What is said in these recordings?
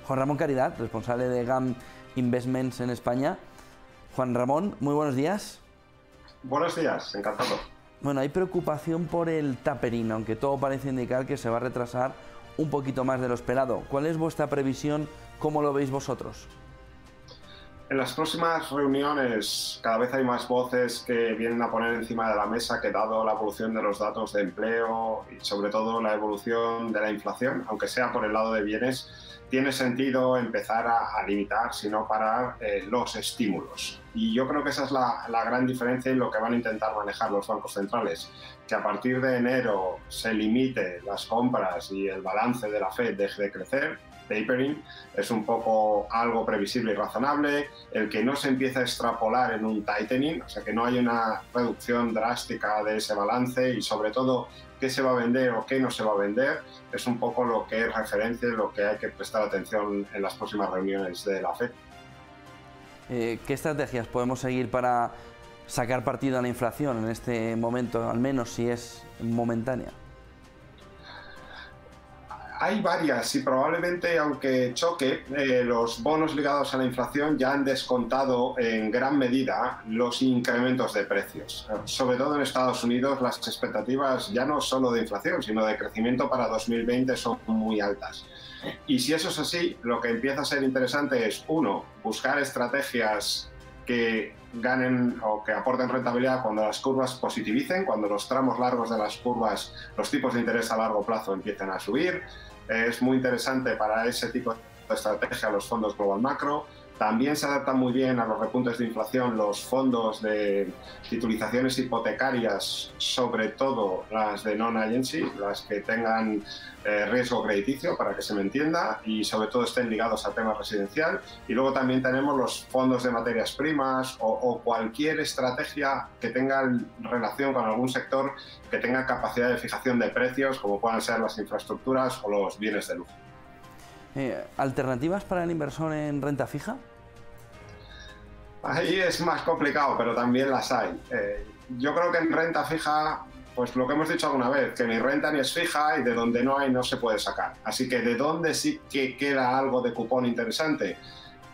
Juan Ramón Caridad, responsable de GAM Investments en España. Juan Ramón, muy buenos días. Buenos días, encantado. Bueno, hay preocupación por el tapering, aunque todo parece indicar que se va a retrasar un poquito más de lo esperado. ¿Cuál es vuestra previsión? ¿Cómo lo veis vosotros? En las próximas reuniones cada vez hay más voces que vienen a poner encima de la mesa que, dado la evolución de los datos de empleo y sobre todo la evolución de la inflación, aunque sea por el lado de bienes, tiene sentido empezar a limitar, si no parar, los estímulos. Y yo creo que esa es la gran diferencia en lo que van a intentar manejar los bancos centrales, que a partir de enero se limite las compras y el balance de la Fed deje de crecer. Tapering es un poco algo previsible y razonable, el que no se empiece a extrapolar en un tightening, o sea que no hay una reducción drástica de ese balance y sobre todo qué se va a vender o qué no se va a vender, es un poco lo que es referencia y lo que hay que prestar atención en las próximas reuniones de la FED. ¿Qué estrategias podemos seguir para sacar partido a la inflación en este momento, al menos si es momentánea? Hay varias y probablemente, aunque choque, los bonos ligados a la inflación ya han descontado en gran medida los incrementos de precios. Sobre todo en Estados Unidos las expectativas ya no solo de inflación, sino de crecimiento para 2020 son muy altas. Y si eso es así, lo que empieza a ser interesante es, uno, buscar estrategias que ganen o que aporten rentabilidad cuando las curvas positivicen, cuando los tramos largos de las curvas, los tipos de interés a largo plazo empiecen a subir. Es muy interesante para ese tipo de estrategia los fondos Global Macro. También se adaptan muy bien a los repuntes de inflación los fondos de titulizaciones hipotecarias, sobre todo las de non-agency, las que tengan riesgo crediticio, para que se me entienda, y sobre todo estén ligados al tema residencial. Y luego también tenemos los fondos de materias primas o cualquier estrategia que tenga relación con algún sector que tenga capacidad de fijación de precios, como puedan ser las infraestructuras o los bienes de lujo. ¿Alternativas para el inversor en renta fija? Ahí es más complicado, pero también las hay. Yo creo que en renta fija, pues lo que hemos dicho alguna vez, que ni renta ni es fija y de donde no hay no se puede sacar. Así que de dónde sí que queda algo de cupón interesante,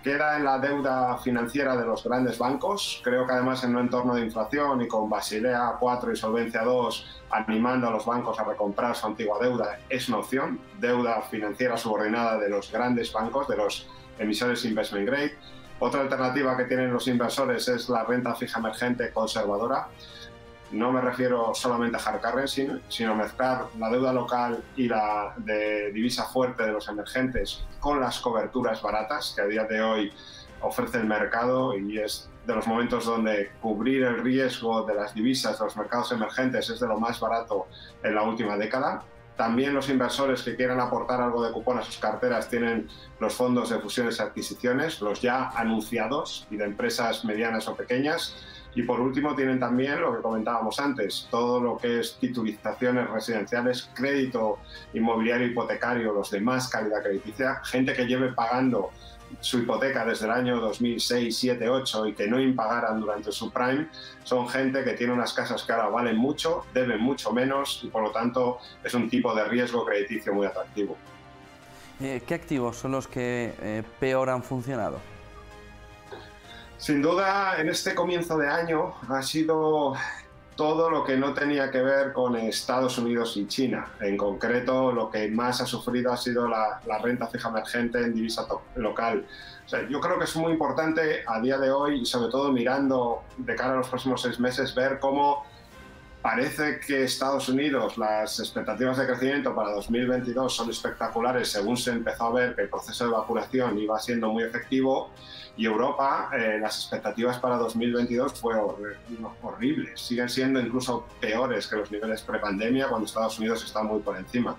queda en la deuda financiera de los grandes bancos. Creo que además en un entorno de inflación y con Basilea 4 y Solvencia 2 animando a los bancos a recomprar su antigua deuda, es una opción. Deuda financiera subordinada de los grandes bancos, de los emisores investment grade. Otra alternativa que tienen los inversores es la renta fija emergente conservadora. No me refiero solamente a hard currency, sino mezclar la deuda local y la de divisa fuerte de los emergentes con las coberturas baratas que a día de hoy ofrece el mercado, y es de los momentos donde cubrir el riesgo de las divisas de los mercados emergentes es de lo más barato en la última década. También los inversores que quieran aportar algo de cupón a sus carteras tienen los fondos de fusiones y adquisiciones, los ya anunciados y de empresas medianas o pequeñas. Y por último tienen también lo que comentábamos antes, todo lo que es titulizaciones residenciales, crédito inmobiliario hipotecario, los de más calidad crediticia, gente que lleve pagando su hipoteca desde el año 2006, 7, 8 y que no impagaran durante su prime, son gente que tiene unas casas que ahora valen mucho, deben mucho menos y por lo tanto es un tipo de riesgo crediticio muy atractivo. ¿Qué activos son los que peor han funcionado? Sin duda, en este comienzo de año ha sido todo lo que no tenía que ver con Estados Unidos y China. En concreto, lo que más ha sufrido ha sido la renta fija emergente en divisa local. O sea, yo creo que es muy importante a día de hoy, y sobre todo mirando de cara a los próximos 6 meses, ver cómo parece que Estados Unidos, las expectativas de crecimiento para 2022 son espectaculares según se empezó a ver que el proceso de vacunación iba siendo muy efectivo, y Europa, las expectativas para 2022 fueron horribles, siguen siendo incluso peores que los niveles prepandemia cuando Estados Unidos está muy por encima.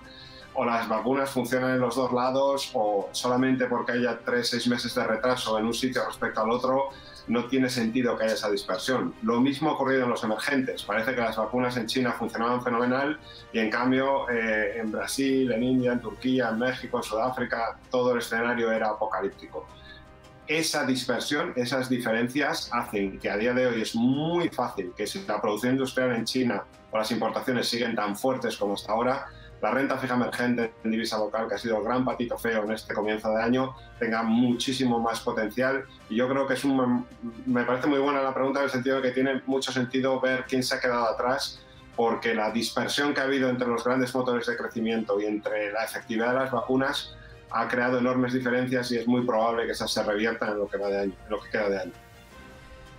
O las vacunas funcionan en los dos lados, o solamente porque haya 3-6 meses de retraso en un sitio respecto al otro, no tiene sentido que haya esa dispersión. Lo mismo ha ocurrido en los emergentes. Parece que las vacunas en China funcionaban fenomenal y en cambio en Brasil, en India, en Turquía, en México, en Sudáfrica, todo el escenario era apocalíptico. Esa dispersión, esas diferencias hacen que a día de hoy es muy fácil que si la producción industrial en China o las importaciones siguen tan fuertes como hasta ahora, la renta fija emergente en divisa local, que ha sido el gran patito feo en este comienzo de año, tenga muchísimo más potencial. Y yo creo que me parece muy buena la pregunta, en el sentido de que tiene mucho sentido ver quién se ha quedado atrás, porque la dispersión que ha habido entre los grandes motores de crecimiento y entre la efectividad de las vacunas ha creado enormes diferencias, y es muy probable que esas se reviertan en lo que va de año, en lo que queda de año.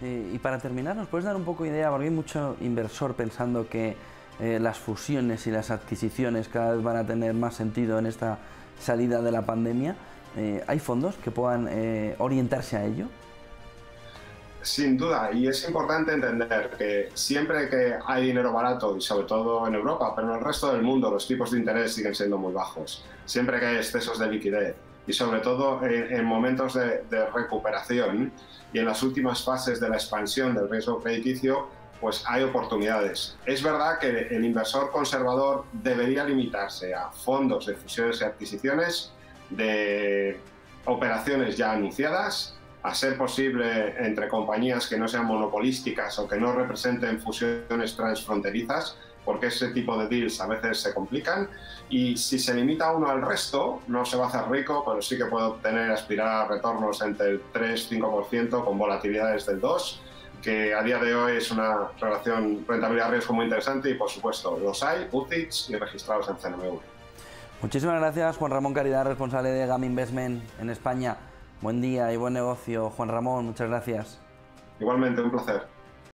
Y para terminar, ¿nos puedes dar un poco de idea? Porque hay mucho inversor pensando que las fusiones y las adquisiciones cada vez van a tener más sentido en esta salida de la pandemia. ¿Hay fondos que puedan orientarse a ello? Sin duda, y es importante entender que siempre que hay dinero barato, y sobre todo en Europa, pero en el resto del mundo los tipos de interés siguen siendo muy bajos. Siempre que hay excesos de liquidez, y sobre todo en momentos de recuperación y en las últimas fases de la expansión del riesgo crediticio, pues hay oportunidades. Es verdad que el inversor conservador debería limitarse a fondos de fusiones y adquisiciones, de operaciones ya anunciadas, a ser posible entre compañías que no sean monopolísticas o que no representen fusiones transfronterizas, porque ese tipo de deals a veces se complican. Y si se limita uno al resto, no se va a hacer rico, pero sí que puede obtener, aspirar a retornos entre el 3-5% con volatilidades del 2%, que a día de hoy es una relación rentabilidad-riesgo muy interesante, y por supuesto los hay, UCITS y registrados en CNMV. Muchísimas gracias, Juan Ramón Caridad, responsable de GAM Investment en España. Buen día y buen negocio, Juan Ramón, muchas gracias. Igualmente, un placer.